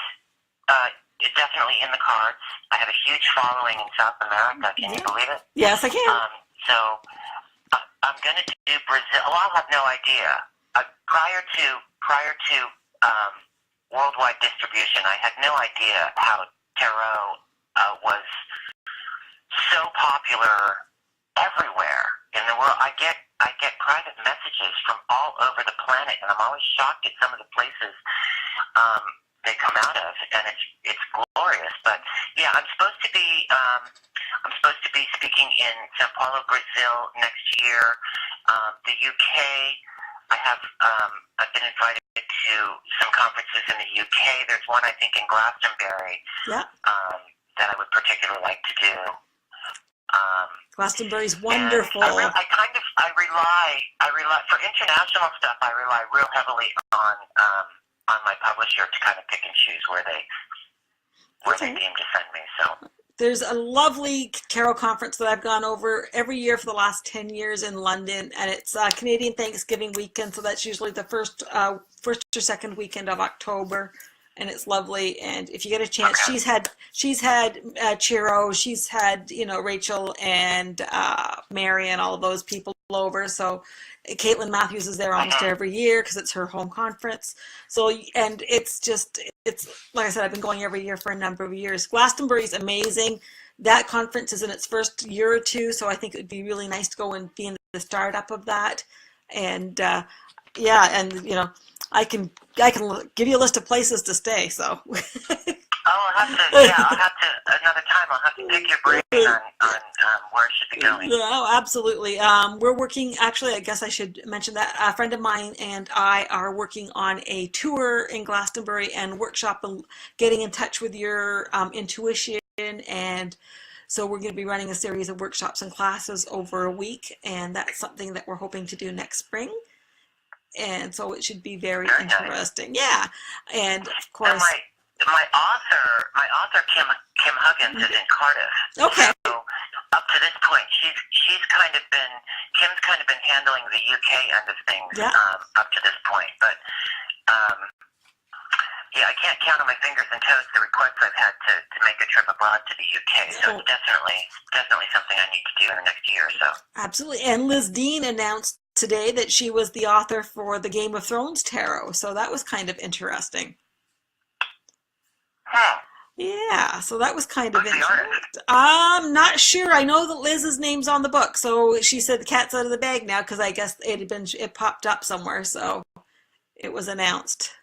S3: definitely in the cards. I have a huge following in South America. Can you believe it?
S2: Yes, I can.
S3: So I'm going to do Brazil. Well, I'll have no idea. Prior to worldwide distribution, I had no idea how tarot was so popular everywhere in the world. I get private messages from all over the planet, and I'm always shocked at some of the places they come out of, and it's glorious. But yeah, I'm supposed to be speaking in Sao Paulo, Brazil next year. The UK, I've been invited to some conferences in the UK. There's one I think in Glastonbury that I would particularly like to do.
S2: Glastonbury's wonderful.
S3: I rely for international stuff. I rely real heavily on my publisher to kind of pick and choose where they deem to send me. So
S2: there's a lovely tarot conference that I've gone over every year for the last 10 years in London, and it's Canadian Thanksgiving weekend, so that's usually the first or second weekend of October. And it's lovely, and if you get a chance, she's had Chiro, she's had Rachel and Mary and all of those people over. So Caitlin Matthews is there almost every year because it's her home conference. So and it's like I said, I've been going every year for a number of years. Glastonbury's amazing. That conference is in its first year or two, so I think it would be really nice to go and be in the startup of that. And I can give you a list of places to stay. So.
S3: I'll have to another time. I'll have to pick your brain on where I should be going.
S2: Oh, absolutely. We're working. Actually, I guess I should mention that a friend of mine and I are working on a tour in Glastonbury and workshop and getting in touch with your intuition, and so we're going to be running a series of workshops and classes over a week, and that's something that we're hoping to do next spring. And so it should be very interesting. Nice. Yeah. And of course.
S3: And my author Kim Huggins is in Cardiff.
S2: Okay.
S3: So up to this point, Kim's kind of been handling the UK end of things up to this point. But I can't count on my fingers and toes the requests I've had to make a trip abroad to the UK. So it's definitely something I need to do in the next year or so.
S2: Absolutely. And Liz Dean announced today that she was the author for the Game of Thrones tarot, so that was kind of interesting. Yeah, so that was kind of interesting. I'm not sure. I know that Liz's name's on the book, so she said the cat's out of the bag now because I guess it popped up somewhere, so it was announced.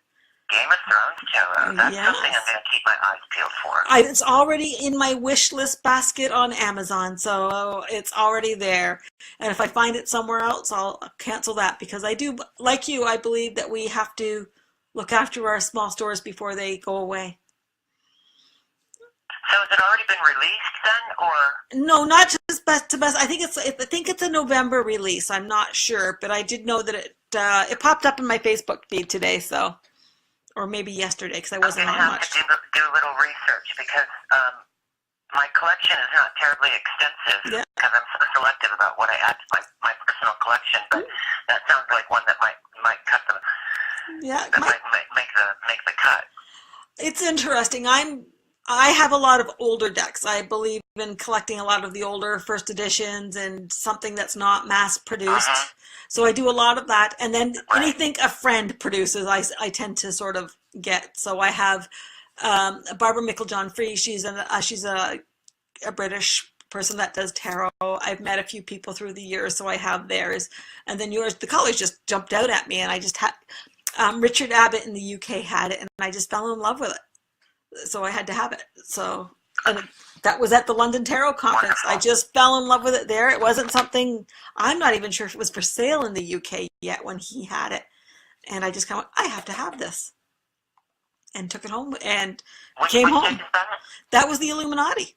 S3: Game of Thrones tarot. That's something I'm going to keep my eyes peeled for.
S2: It's already in my wish list basket on Amazon, so it's already there. And if I find it somewhere else, I'll cancel that because I do, like you, I believe that we have to look after our small stores before they go away.
S3: So has it already been released then, or?
S2: No, not just best to best. I think it's a November release. I'm not sure, but I did know that it popped up in my Facebook feed today, so. Or maybe yesterday, because I wasn't on much.
S3: I'm going to have to do a little research because my collection is not terribly extensive because I'm so selective about what I add to my personal collection. But that sounds like one that might cut the might make the cut.
S2: It's interesting. I have a lot of older decks. I believe in collecting a lot of the older first editions and something that's not mass produced. So I do a lot of that, and then anything a friend produces, I tend to sort of get. So I have Barbara Micklejohn-Free. She's a British person that does tarot. I've met a few people through the years, so I have theirs. And then yours, the colors just jumped out at me, and I just had Richard Abbott in the UK had it, and I just fell in love with it. So I had to have it. So. And that was at the London Tarot Conference. I just fell in love with it there. It wasn't something, I'm not even sure if it was for sale in the UK yet when he had it. And I just kind of went, I have to have this. And took it home and came home. That was the Illuminati.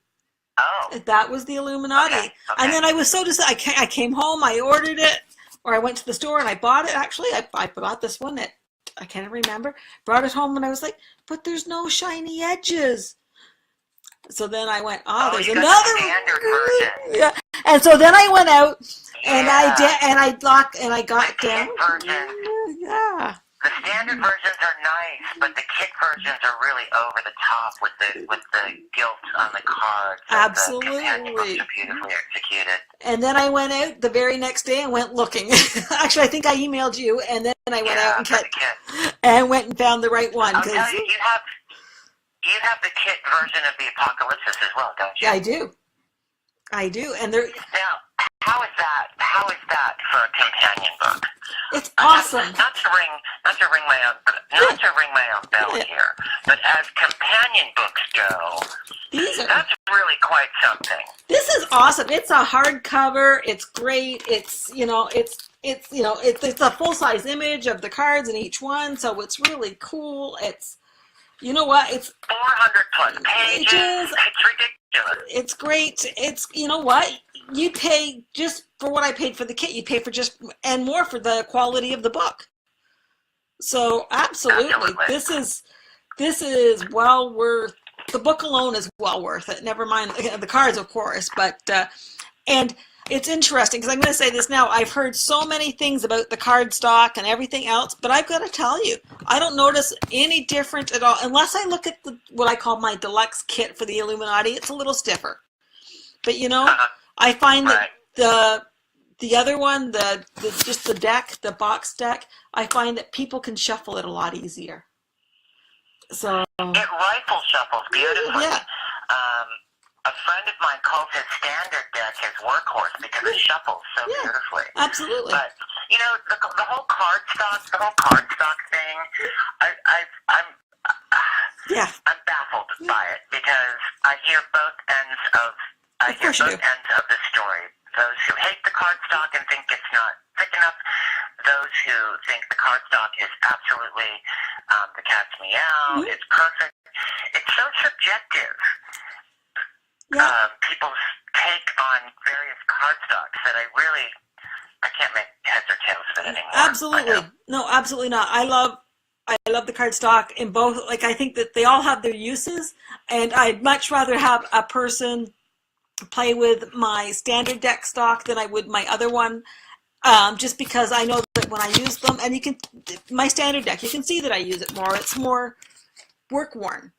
S3: Oh.
S2: That was the Illuminati.
S3: Okay.
S2: And then I was so disappointed. I came home, I ordered it, or I went to the store and I bought it. Actually, I bought this one that I can't remember. Brought it home and I was like, but there's no shiny edges. So then I went, there's another
S3: standard version.
S2: Yeah. And so then I went out and
S3: Yeah.
S2: I got down.
S3: Version.
S2: Yeah.
S3: The standard versions are nice, but the kit versions are really over the top with the gilt on the cards.
S2: Absolutely.
S3: The companion books are beautifully executed.
S2: And then I went out the very next day and went looking. Actually, I think I emailed you, and then I went out and went and found the right one.
S3: I'll tell you, you have the kit version of the Apokalypsis as well, don't you?
S2: Yeah, I do. And they're
S3: now. How is that for a companion book?
S2: It's awesome.
S3: Not to ring my own bell here, but as companion books go, that's really quite something.
S2: This is awesome. It's a hardcover. It's great. It's it's a full size image of the cards in each one, so it's really cool. It's it's
S3: 400 plus pages. It's ridiculous.
S2: It's great. It's what? You pay just for what I paid for the kit. You pay for and more for the quality of the book. So absolutely. This is well worth. The book alone is well worth it. Never mind the cards, of course. But and it's interesting because I'm going to say this now. I've heard so many things about the card stock and everything else, but I've got to tell you, I don't notice any difference at all unless I look at what I call my deluxe kit for the Illuminati. It's a little stiffer, but I find that the other one, just the deck, the box deck, I find that people can shuffle it a lot easier. So
S3: it rifle shuffles beautifully.
S2: Yeah.
S3: A friend of mine calls his standard deck his workhorse because it shuffles so beautifully.
S2: Absolutely.
S3: But the whole cardstock thing, I'm baffled by it because I hear both ends of the story. Those who hate the cardstock and think it's not thick enough. Those who think the cardstock is absolutely the cat's meow.
S2: Mm-hmm.
S3: It's perfect. It's so subjective.
S2: Yeah.
S3: People's take on various cardstocks that I can't make heads or tails of it anymore.
S2: Absolutely. No, absolutely not. I love the cardstock in both. Like, I think that they all have their uses, and I'd much rather have a person play with my standard deck stock than I would my other one, just because I know that when I use them, and my standard deck, you can see that I use it more. It's more work worn.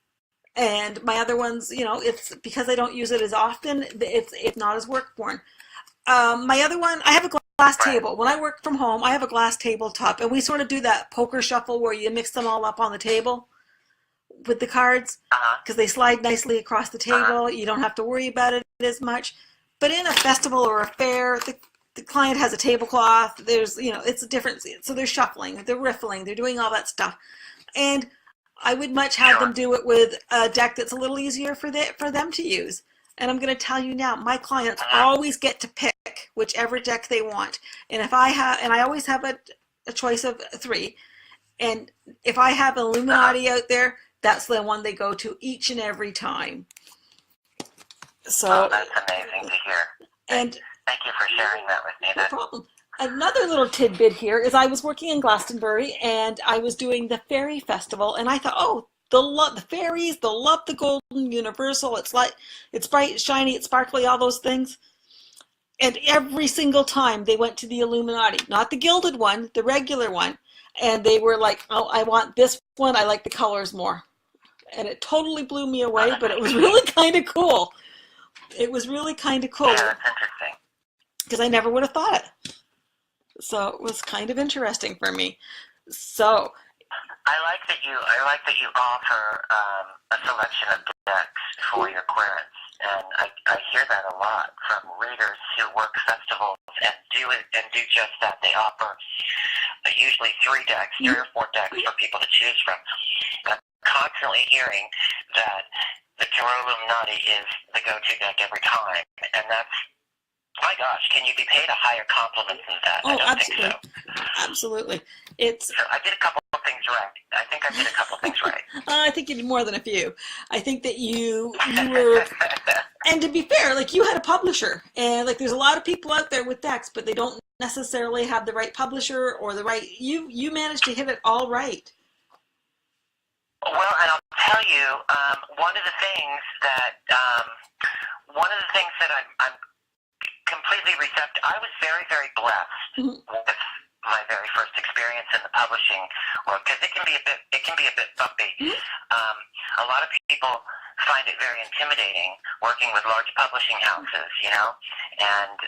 S2: And my other ones, it's because I don't use it as often, it's not as work worn. My other one, I have a glass table. When I work from home, I have a glass tabletop, and we sort of do that poker shuffle where you mix them all up on the table with the cards, because they slide nicely across the table. You don't have to worry about it as much. But in a festival or a fair, the client has a tablecloth. There's, it's a different. So they're shuffling, they're riffling, they're doing all that stuff, and I would much have them do it with a deck that's a little easier for them to use. And I'm going to tell you now, my clients always get to pick whichever deck they want. And I always have a choice of 3. And if I have an Illuminati out there, that's the one they go to each and every time. So
S3: that's amazing to hear.
S2: And
S3: thank you for sharing that with me.
S2: No problem. Another little tidbit here is I was working in Glastonbury and I was doing the fairy festival, and I thought, they'll love the fairies, they'll love the golden universal. It's bright, it's shiny, it's sparkly, all those things. And every single time they went to the Illuminati, not the gilded one, the regular one, and they were like, I want this one, I like the colors more. And it totally blew me away, but it was really kind of cool. It was really kind of cool.
S3: Yeah, that's interesting.
S2: Because I never would have thought it. So it was kind of interesting for me. So
S3: I like that you offer a selection of decks for your querents, and I hear that a lot from readers who work festivals and do just that. They offer usually 3 or 4 decks for people to choose from. And I'm constantly hearing that the Tarot Illuminati is the go-to deck every time, and that's, my gosh, can you be paid a higher compliment than that?
S2: Oh,
S3: I don't
S2: absolutely.
S3: think so.
S2: Absolutely.
S3: So I did a couple of things right. I think I did a couple of things right.
S2: I think you did more than a few. I think that you were, And to be fair, like you had a publisher, and like there's a lot of people out there with decks, but they don't necessarily have the right publisher or the right. You managed to hit it all right.
S3: Well, and I'll tell you, one of the things that I'm completely receptive. I was very, very blessed with my very first experience in the publishing world, because it can be a bit bumpy. A lot of people find it very intimidating working with large publishing houses, and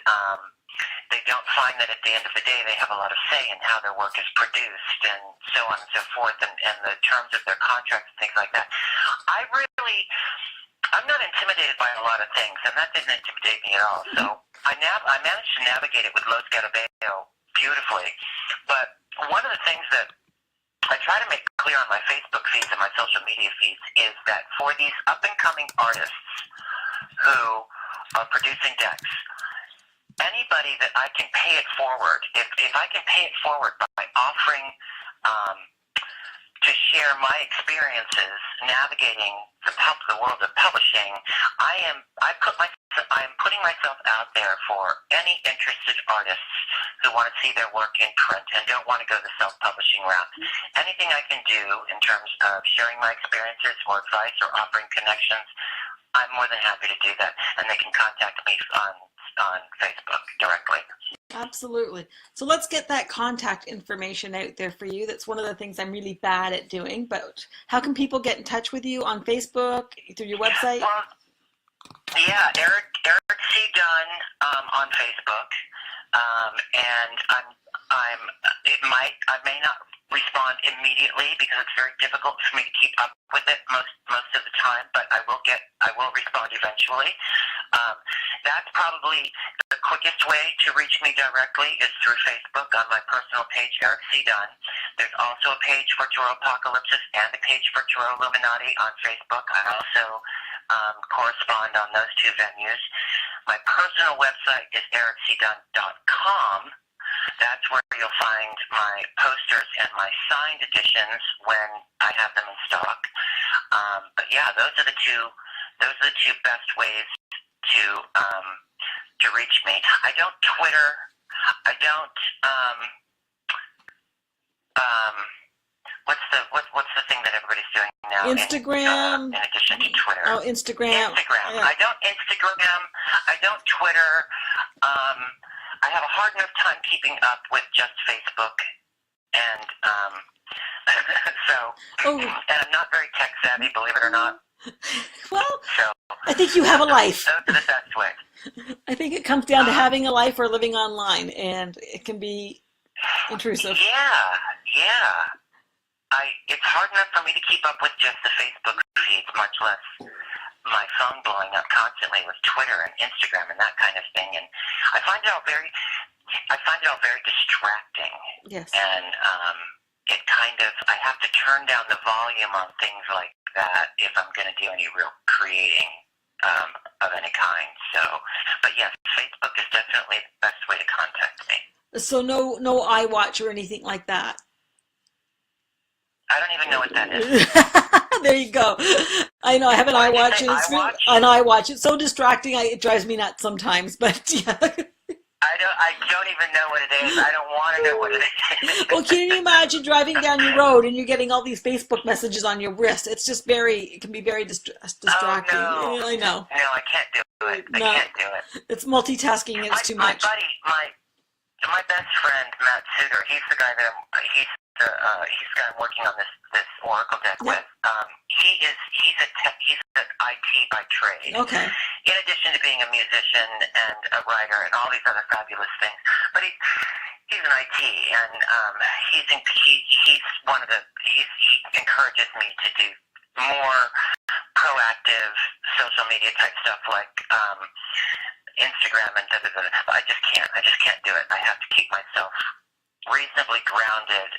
S3: they don't find that at the end of the day they have a lot of say in how their work is produced and so on and so forth, and the terms of their contracts and things like that. I'm not intimidated by a lot of things, and that didn't intimidate me at all. So I managed to navigate it with Los Garabeo beautifully. But one of the things that I try to make clear on my Facebook feeds and my social media feeds is that for these up-and-coming artists who are producing decks, anybody that I can pay it forward, if I can pay it forward by offering to share my experiences navigating the world of publishing, I am putting myself out there for any interested artists who want to see their work in print and don't want to go the self-publishing route. Anything I can do in terms of sharing my experiences or advice or offering connections, I'm more than happy to do that, and they can contact me on Facebook directly.
S2: Absolutely. So let's get that contact information out there for you. That's one of the things I'm really bad at doing. But how can people get in touch with you on Facebook, through your website?
S3: Well, yeah, Erik C. Dunne on Facebook, and I may not respond immediately because it's very difficult for me to keep up with it most of the time, but I will respond eventually. That's probably the quickest way to reach me directly is through Facebook on my personal page, Erik C. Dunne. There's also a page for Tarot Apokalypsis and a page for Tarot Illuminati on Facebook. I also correspond on those two venues. My personal website is ericjdunne.com. That's where you'll find my posters and my signed editions when I have them in stock. But yeah, those are the two best ways to reach me. I don't Twitter. I don't what's the thing that everybody's doing now?
S2: Instagram.
S3: In addition to Twitter.
S2: Oh, Instagram.
S3: Yeah. I don't Instagram. I don't Twitter. I have a hard enough time keeping up with just Facebook, and and I'm not very tech savvy, believe it or not.
S2: Well,
S3: so
S2: I think you have a life.
S3: Those are the best ways.
S2: I think it comes down to having a life or living online, and it can be intrusive.
S3: Yeah. It's hard enough for me to keep up with just the Facebook feeds, much less my phone blowing up constantly with Twitter and Instagram and that kind of thing. And I find it all very distracting.
S2: Yes.
S3: And I have to turn down the volume on things like that if I'm going to do any real creating of any kind. So, but yes, Facebook is definitely the best way to contact me.
S2: So no iWatch or anything like that.
S3: I don't even know what that is.
S2: There you go. I know I have an iWatch, and an iWatch. It's so distracting. It drives me nuts sometimes. But yeah.
S3: I don't even know what it is. I don't want to know what it is.
S2: Well, can you imagine driving down your road and you're getting all these Facebook messages on your wrist? It can be very distracting.
S3: Oh, no.
S2: I know.
S3: No, I can't do it. I can't do it.
S2: It's multitasking. It's too much.
S3: My best friend Matt Suter. He's the guy that he's the guy I'm working on this oracle deck with. He's an IT by trade.
S2: Okay.
S3: In addition to being a musician and a writer and all these other fabulous things, but he's an IT, and he encourages me to do more proactive social media type stuff like Instagram and but I just can't do it. I have to keep myself reasonably grounded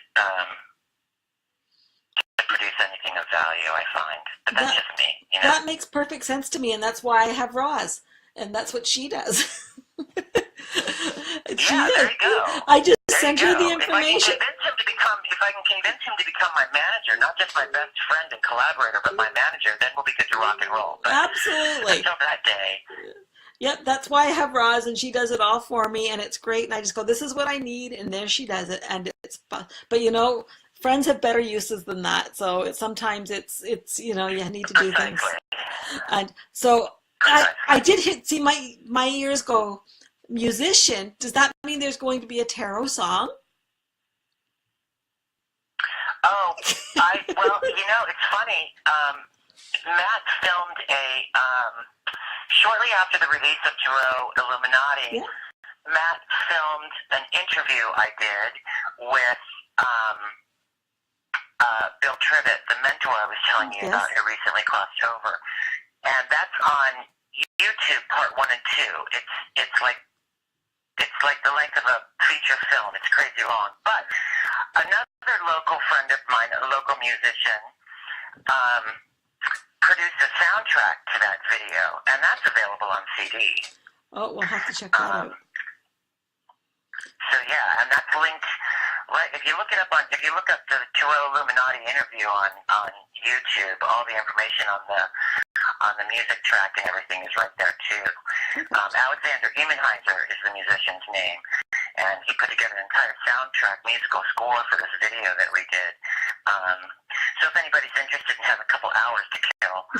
S3: to produce anything of value, I find. But that's just me, you know?
S2: That makes perfect sense to me, and that's why I have Roz, and that's what she does.
S3: There you go.
S2: I just sent her the information.
S3: If if I can convince him to become my manager, not just my best friend and collaborator, but my manager, then we'll be good to rock and roll. But
S2: absolutely.
S3: until that day.
S2: Yep, that's why I have Roz, and she does it all for me, and it's great. And I just go, this is what I need, and there she does it, and it's fun. But you know, friends have better uses than that. So sometimes it's you know, you need to do things. And so I did see my ears go, musician. Does that mean there's going to be a tarot song?
S3: Oh, well, you know, it's funny. Matt filmed shortly after the release of Tarot Illuminati, Matt filmed an interview I did with Bill Tribbett, the mentor I was telling you about, who recently crossed over. And that's on YouTube, part 1 and 2. It's like the length of a feature film. It's crazy long. But another local friend of mine, a local musician, produced a soundtrack to that video, and that's available on CD.
S2: Oh, we'll have to check that out.
S3: So yeah, and that's linked. Right, if you look up the Tarot Illuminati interview on YouTube, all the information on the music track and everything is right there too. Alexander Emenheiser is the musician's name, and he put together an entire soundtrack musical score for this video that we did. So if anybody's interested and has a couple hours to kill,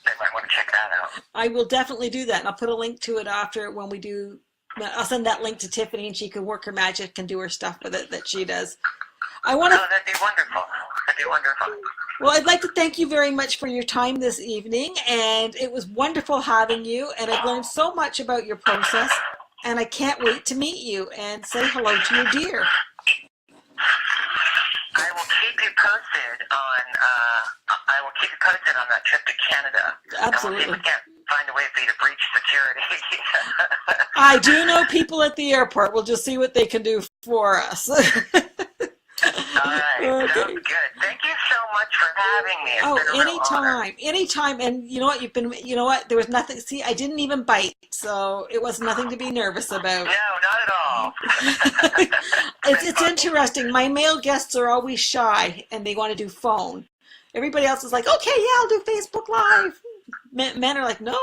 S3: they might want to check that out.
S2: I will definitely do that, and I'll put a link to it after when we do. I'll send that link to Tiffany, and she can work her magic and do her stuff with it that she does.
S3: Oh, that'd be wonderful. That'd be wonderful.
S2: Well, I'd like to thank you very much for your time this evening, and it was wonderful having you, and I've learned so much about your process, and I can't wait to meet you and say hello to your deer.
S3: I will keep you posted on that trip to Canada.
S2: Absolutely.
S3: And we'll see if we can't find a way for you to breach security.
S2: I do know people at the airport. We'll just see what they can do for us.
S3: All right, okay. Sounds good. Thank you so much for having me. It's been a real honor.
S2: Anytime. And you know what? There was nothing. See, I didn't even bite, so it was nothing to be nervous about.
S3: No, not at all.
S2: It's interesting. My male guests are always shy, and they want to do phone. Everybody else is like, okay, yeah, I'll do Facebook Live. Men are like, no.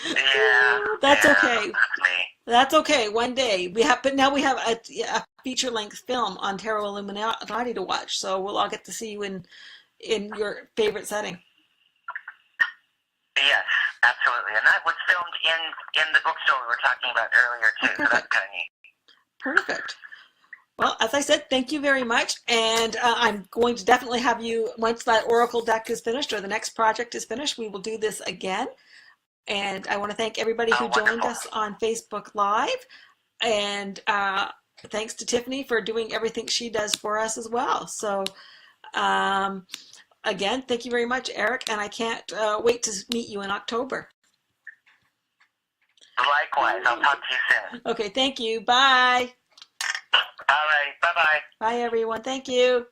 S3: Yeah.
S2: That's okay.
S3: That's me.
S2: That's okay. One day but now we have a feature-length film on Tarot Illuminati to watch, so we'll all get to see you in your favorite setting.
S3: Yes, absolutely, and that was filmed in the bookstore we were talking about earlier too. So that's kind of neat.
S2: Perfect. Well, as I said, thank you very much, and I'm going to definitely have you, once that Oracle deck is finished or the next project is finished, we will do this again. And I want to thank everybody who joined us on Facebook Live, and thanks to Tiffany for doing everything she does for us as well. So again, thank you very much, Erik, and I can't wait to meet you in October.
S3: Likewise, I'll talk to you soon.
S2: Okay, thank you. Bye.
S3: All right, bye-bye.
S2: Bye, everyone. Thank you.